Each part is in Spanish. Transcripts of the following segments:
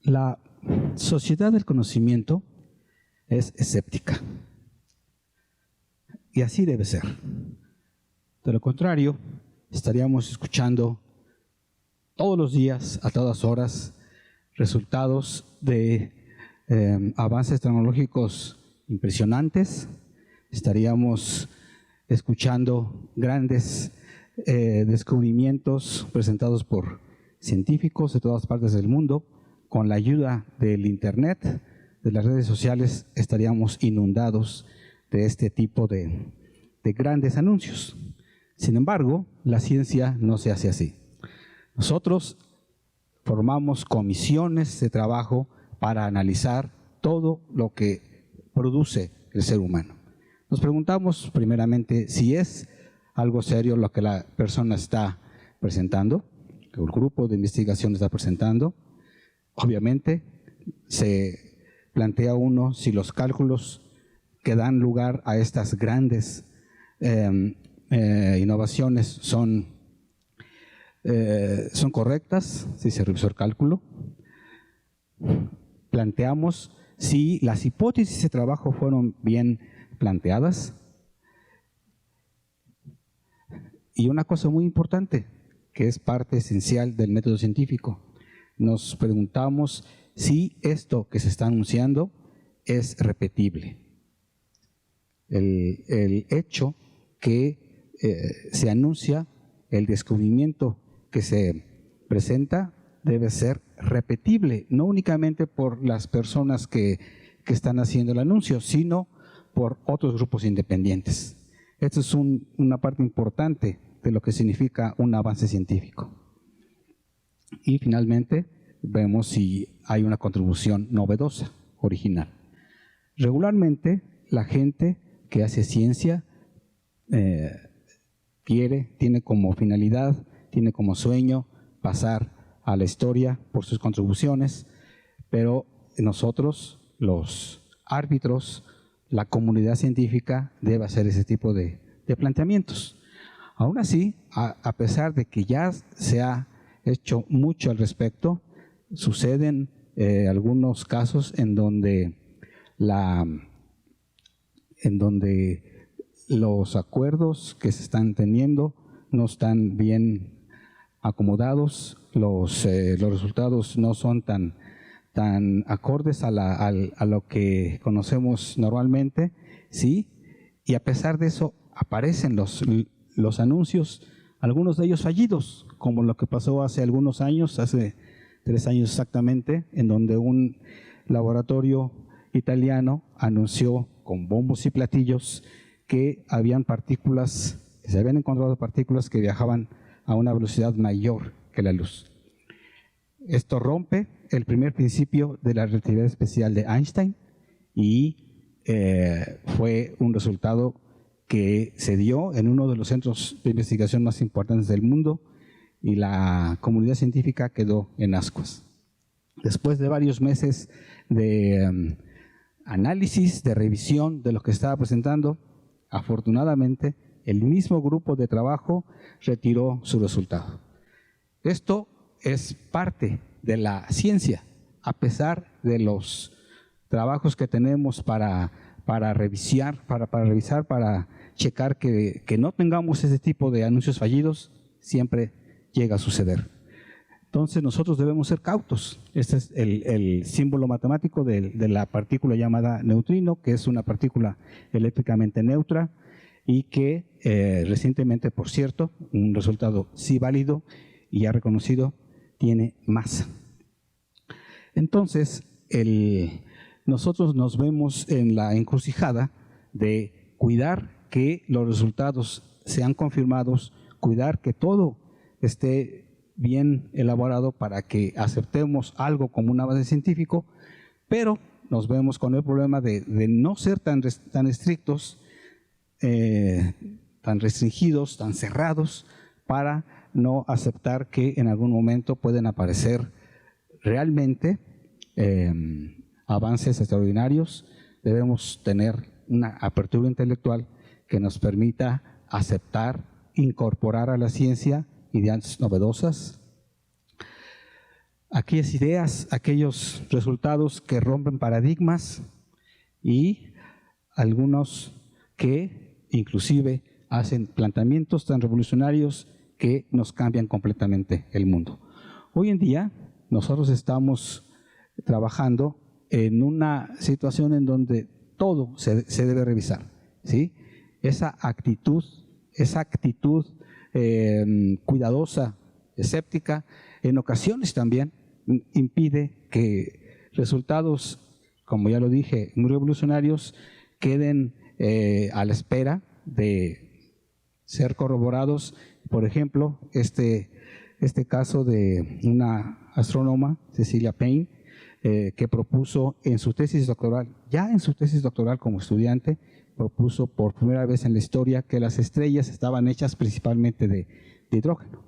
La sociedad del conocimiento es escéptica. Y así debe ser. De lo contrario, estaríamos escuchando todos los días, a todas horas, resultados de avances tecnológicos impresionantes. Estaríamos escuchando grandes descubrimientos presentados por científicos de todas partes del mundo. Con la ayuda del Internet, de las redes sociales, estaríamos inundados de este tipo de grandes anuncios. Sin embargo, la ciencia no se hace así. Nosotros formamos comisiones de trabajo para analizar todo lo que produce el ser humano. Nos preguntamos primeramente si es algo serio lo que la persona está presentando, que el grupo de investigación está presentando. Obviamente se plantea uno si los cálculos que dan lugar a estas grandes innovaciones son correctas, si se revisó el cálculo. Planteamos si las hipótesis de trabajo fueron bien planteadas. Y una cosa muy importante, que es parte esencial del método científico, nos preguntamos si esto que se está anunciando es repetible. El hecho que se anuncia, el descubrimiento que se presenta debe ser repetible, no únicamente por las personas que están haciendo el anuncio, sino por otros grupos independientes. Esto es una parte importante de lo que significa un avance científico. Y finalmente vemos si hay una contribución novedosa, original. Regularmente la gente que hace ciencia tiene como finalidad, tiene como sueño pasar a la historia por sus contribuciones, pero nosotros, los árbitros, la comunidad científica, debe hacer ese tipo de planteamientos. Aún así, a pesar de que ya se ha hecho mucho al respecto, suceden algunos casos en donde los acuerdos que se están teniendo no están bien acomodados, los resultados no son tan acordes a lo que conocemos normalmente, ¿sí? Y a pesar de eso aparecen los anuncios, algunos de ellos fallidos, como lo que pasó hace algunos años, hace 3 años exactamente, en donde un laboratorio italiano anunció con bombos y platillos que se habían encontrado partículas que viajaban a una velocidad mayor que la luz. Esto rompe el primer principio de la relatividad especial de Einstein y fue un resultado que se dio en uno de los centros de investigación más importantes del mundo y la comunidad científica quedó en ascuas. Después de varios meses de análisis, de revisión de lo que estaba presentando, afortunadamente el mismo grupo de trabajo retiró su resultado. Esto es parte de la ciencia, a pesar de los trabajos que tenemos para revisar, para checar que no tengamos ese tipo de anuncios fallidos, siempre llega a suceder. Entonces nosotros debemos ser cautos. Este es el símbolo matemático de la partícula llamada neutrino, que es una partícula eléctricamente neutra y que recientemente, por cierto, un resultado sí válido y ya reconocido, tiene masa. Entonces, nosotros nos vemos en la encrucijada de cuidar que los resultados sean confirmados, cuidar que todo esté bien elaborado para que aceptemos algo como un avance científico, pero nos vemos con el problema de no ser tan estrictos, tan restringidos, tan cerrados, para no aceptar que en algún momento pueden aparecer realmente avances extraordinarios. Debemos tener una apertura intelectual que nos permita aceptar, incorporar a la ciencia ideas novedosas. aquellas ideas, aquellos resultados que rompen paradigmas y algunos que inclusive hacen planteamientos tan revolucionarios que nos cambian completamente el mundo. Hoy en día nosotros estamos trabajando en una situación en donde todo se debe revisar, ¿sí? Esa actitud cuidadosa, escéptica, en ocasiones también impide que resultados, como ya lo dije, muy revolucionarios, queden a la espera de ser corroborados. Por ejemplo, este caso de una astrónoma, Cecilia Payne, que propuso en su tesis doctoral, como estudiante, propuso por primera vez en la historia que las estrellas estaban hechas principalmente de hidrógeno.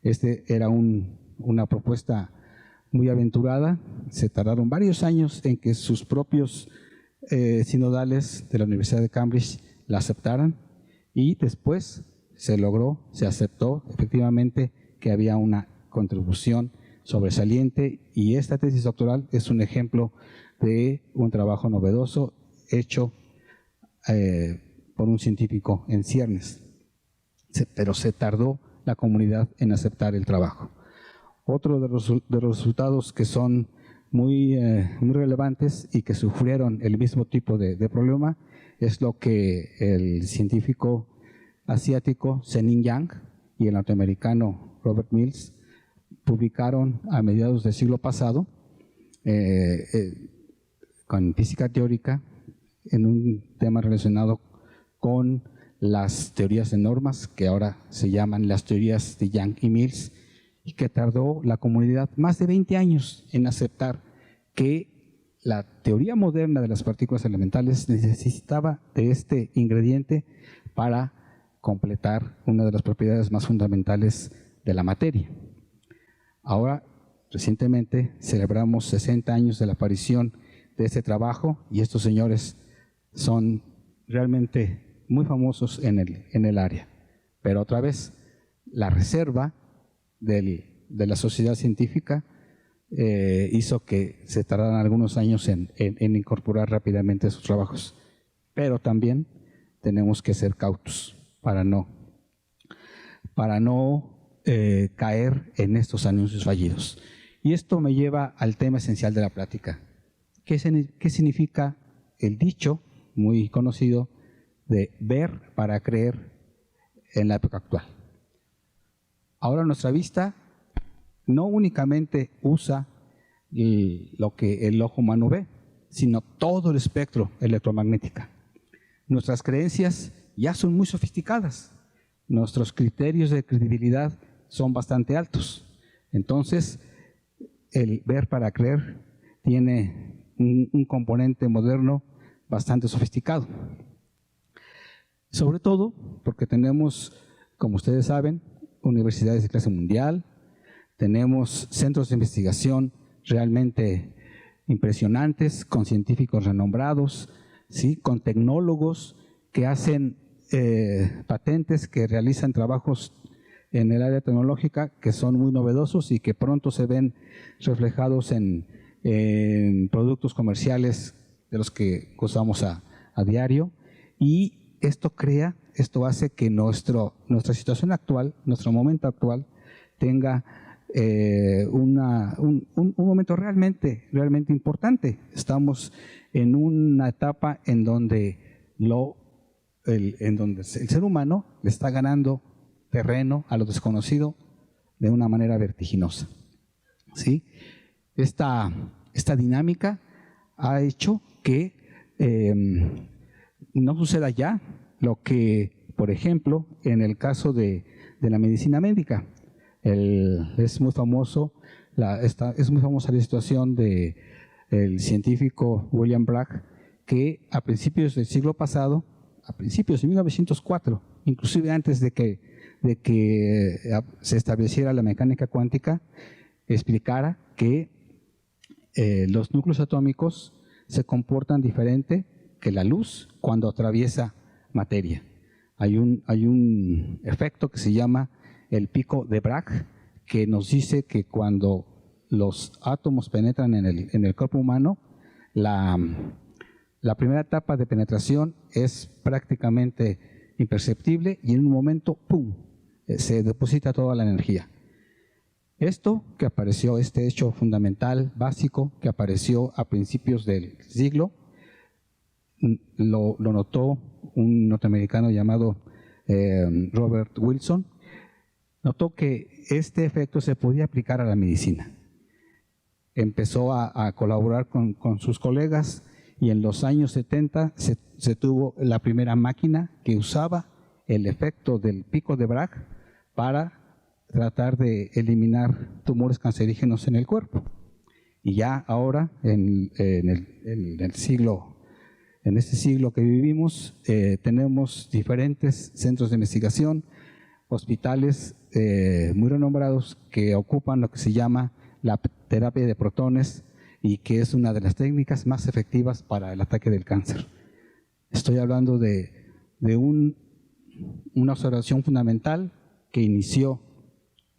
Era una propuesta muy aventurada. Se tardaron varios años en que sus propios sinodales de la Universidad de Cambridge la aceptaran y después se aceptó efectivamente que había una contribución sobresaliente, y esta tesis doctoral es un ejemplo de un trabajo novedoso hecho por un científico en ciernes, pero se tardó la comunidad en aceptar el trabajo. Otro de los resultados que son muy relevantes y que sufrieron el mismo tipo de problema es lo que el científico asiático Zenin Yang y el norteamericano Robert Mills publicaron a mediados del siglo pasado con física teórica en un tema relacionado con las teorías de normas, que ahora se llaman las teorías de Yang y Mills, y que tardó la comunidad más de 20 años en aceptar que la teoría moderna de las partículas elementales necesitaba de este ingrediente para completar una de las propiedades más fundamentales de la materia. Ahora, recientemente, celebramos 60 años de la aparición de este trabajo, y estos señores son realmente muy famosos en el área. Pero otra vez, la reserva de la sociedad científica hizo que se tardaran algunos años en incorporar rápidamente sus trabajos. Pero también tenemos que ser cautos para no caer en estos anuncios fallidos. Y esto me lleva al tema esencial de la plática. ¿Qué significa el dicho muy conocido de ver para creer en la época actual? Ahora nuestra vista no únicamente usa lo que el ojo humano ve, sino todo el espectro electromagnético. Nuestras creencias ya son muy sofisticadas. Nuestros criterios de credibilidad son bastante altos. Entonces, el ver para creer tiene un componente moderno bastante sofisticado. Sobre todo porque tenemos, como ustedes saben, universidades de clase mundial, tenemos centros de investigación realmente impresionantes, con científicos renombrados, ¿sí? Con tecnólogos que hacen patentes, que realizan trabajos en el área tecnológica que son muy novedosos y que pronto se ven reflejados en productos comerciales de los que usamos a diario. Y esto hace que nuestra situación actual, nuestro momento actual, tenga un momento realmente importante. Estamos en una etapa en donde el ser humano le está ganando terreno a lo desconocido de una manera vertiginosa, ¿sí? Esta dinámica ha hecho que no suceda ya lo que, por ejemplo, en el caso de la medicina médica, es muy famosa la situación del científico William Bragg, que a principios del siglo pasado, a principios de 1904, inclusive antes de que se estableciera la mecánica cuántica, explicara que los núcleos atómicos se comportan diferente que la luz cuando atraviesa materia. Hay un efecto que se llama el pico de Bragg, que nos dice que cuando los átomos penetran en el cuerpo humano, la primera etapa de penetración es prácticamente imperceptible y en un momento, ¡pum!, se deposita toda la energía. Esto que apareció, este hecho fundamental, básico, que apareció a principios del siglo, lo notó un norteamericano llamado Robert Wilson. Notó que este efecto se podía aplicar a la medicina. Empezó a colaborar con sus colegas y en los años 70 se tuvo la primera máquina que usaba el efecto del pico de Bragg para tratar de eliminar tumores cancerígenos en el cuerpo. Y ya ahora, en este siglo que vivimos, tenemos diferentes centros de investigación, hospitales muy renombrados que ocupan lo que se llama la terapia de protones y que es una de las técnicas más efectivas para el ataque del cáncer. Estoy hablando de una observación fundamental que inició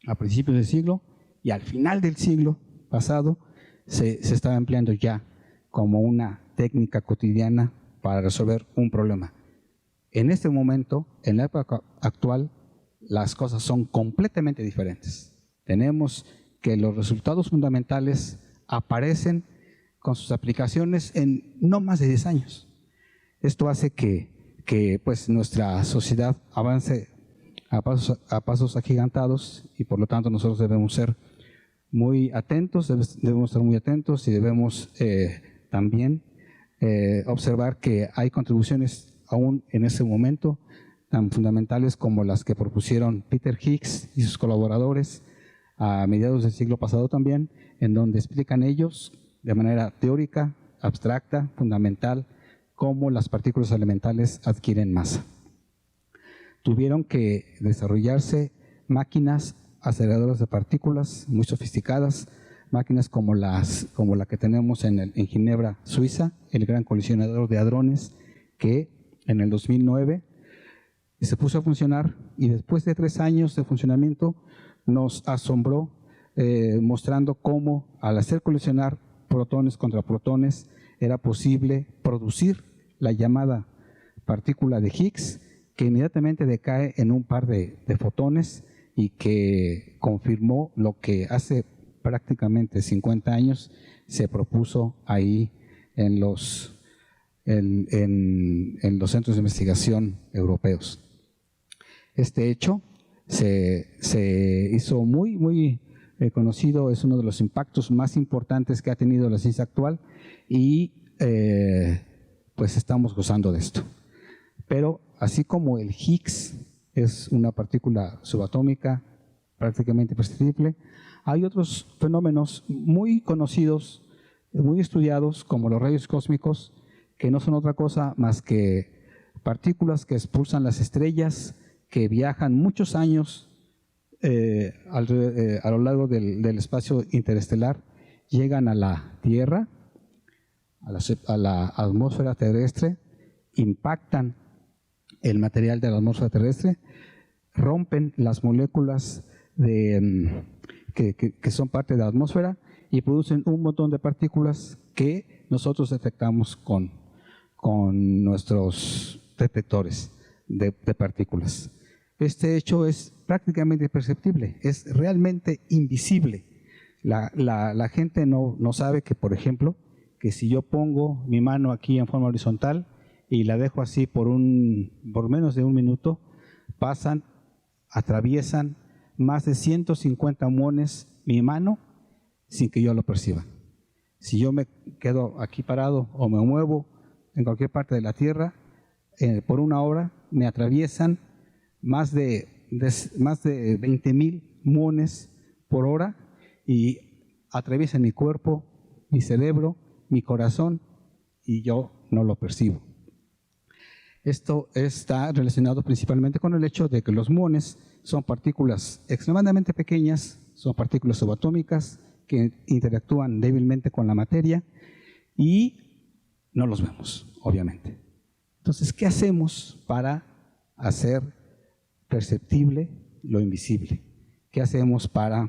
a principios del siglo y al final del siglo pasado se estaba empleando ya como una técnica cotidiana para resolver un problema. En este momento, en la época actual, las cosas son completamente diferentes. Tenemos que los resultados fundamentales aparecen con sus aplicaciones en no más de 10 años. Esto hace que pues, nuestra sociedad avance a pasos agigantados y por lo tanto nosotros debemos ser muy atentos, debemos estar muy atentos y debemos también observar que hay contribuciones aún en ese momento tan fundamentales como las que propusieron Peter Higgs y sus colaboradores a mediados del siglo pasado también, en donde explican ellos de manera teórica, abstracta, fundamental, cómo las partículas elementales adquieren masa. Tuvieron que desarrollarse máquinas aceleradoras de partículas muy sofisticadas, máquinas como la que tenemos en Ginebra, Suiza, el Gran Colisionador de Hadrones, que en el 2009 se puso a funcionar y después de 3 años de funcionamiento nos asombró mostrando cómo al hacer colisionar protones contra protones era posible producir la llamada partícula de Higgs, que inmediatamente decae en un par de fotones y que confirmó lo que hace prácticamente 50 años se propuso ahí en los centros de investigación europeos. Este hecho se hizo muy conocido, es uno de los impactos más importantes que ha tenido la ciencia actual y pues estamos gozando de esto. Pero así como el Higgs es una partícula subatómica prácticamente imperceptible, hay otros fenómenos muy conocidos, muy estudiados, como los rayos cósmicos, que no son otra cosa más que partículas que expulsan las estrellas, que viajan muchos años a lo largo del espacio interestelar, llegan a la Tierra, a la atmósfera terrestre, impactan el material de la atmósfera terrestre, rompen las moléculas que son parte de la atmósfera y producen un montón de partículas que nosotros detectamos con nuestros detectores de partículas. Este hecho es prácticamente imperceptible, es realmente invisible. La gente no sabe que, por ejemplo, que si yo pongo mi mano aquí en forma horizontal y la dejo así por menos de un minuto, atraviesan más de 150 muones mi mano sin que yo lo perciba. Si yo me quedo aquí parado o me muevo en cualquier parte de la Tierra, por 1 hora me atraviesan más de 20,000 muones por hora y atraviesan mi cuerpo, mi cerebro, mi corazón y yo no lo percibo. Esto está relacionado principalmente con el hecho de que los muones son partículas extremadamente pequeñas, son partículas subatómicas que interactúan débilmente con la materia y no los vemos, obviamente. Entonces, ¿qué hacemos para hacer perceptible lo invisible? ¿Qué hacemos para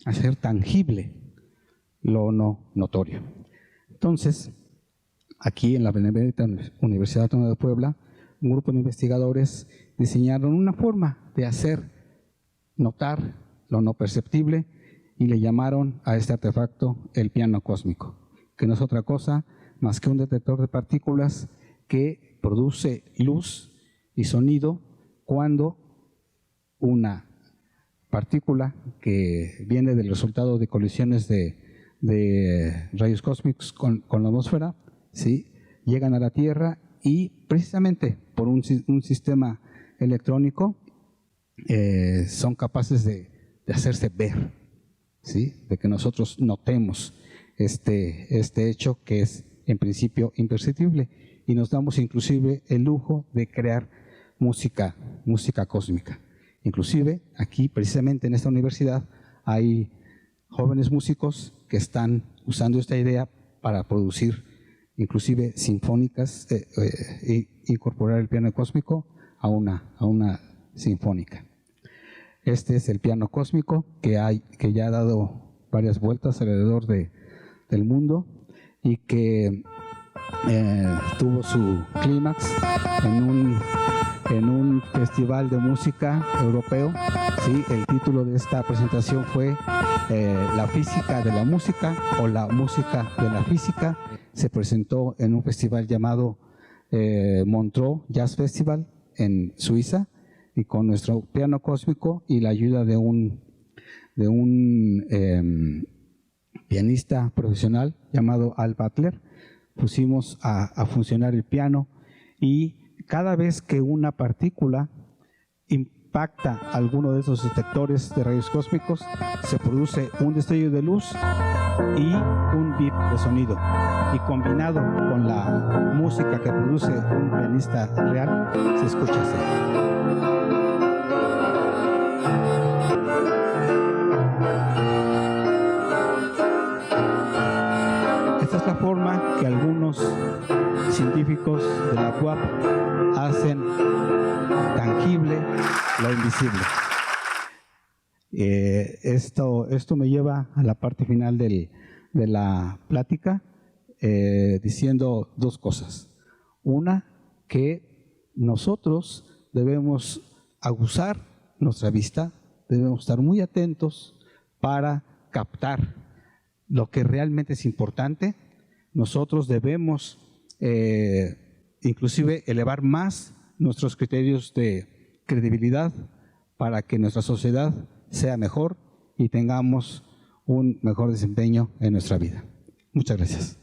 hacer tangible lo no notorio. Entonces, aquí en la Benemérita Universidad Autónoma de Puebla, un grupo de investigadores diseñaron una forma de hacer notar lo no perceptible y le llamaron a este artefacto el piano cósmico, que no es otra cosa más que un detector de partículas que produce luz y sonido cuando una partícula que viene del resultado de colisiones de rayos cósmicos con la atmósfera, ¿sí?, llegan a la Tierra y precisamente por un sistema electrónico son capaces de hacerse ver, ¿sí?, de que nosotros notemos este hecho que es en principio imperceptible, y nos damos inclusive el lujo de crear música cósmica. Inclusive aquí precisamente en esta universidad hay jóvenes músicos que están usando esta idea para producir inclusive sinfónicas, incorporar el piano cósmico a una sinfónica. Este es el piano cósmico que ya ha dado varias vueltas alrededor del mundo y que tuvo su clímax en un festival de música europeo. ¿Sí? El título de esta presentación fue La física de la música o la música de la física. Se presentó en un festival llamado Montreux Jazz Festival en Suiza, y con nuestro piano cósmico y la ayuda de un pianista profesional llamado Al Butler, pusimos a funcionar el piano, y cada vez que una partícula impacta alguno de esos detectores de rayos cósmicos, se produce un destello de luz y un bip de sonido, y combinado con la música que produce un pianista real, se escucha así. Esta es la forma que algunos científicos de la UAP hacen tangible lo invisible. Esto me lleva a la parte final de la plática, diciendo dos cosas. Una, que nosotros debemos aguzar nuestra vista, debemos estar muy atentos para captar lo que realmente es importante. Nosotros debemos inclusive elevar más nuestros criterios de credibilidad para que nuestra sociedad sea mejor y tengamos un mejor desempeño en nuestra vida. Muchas gracias.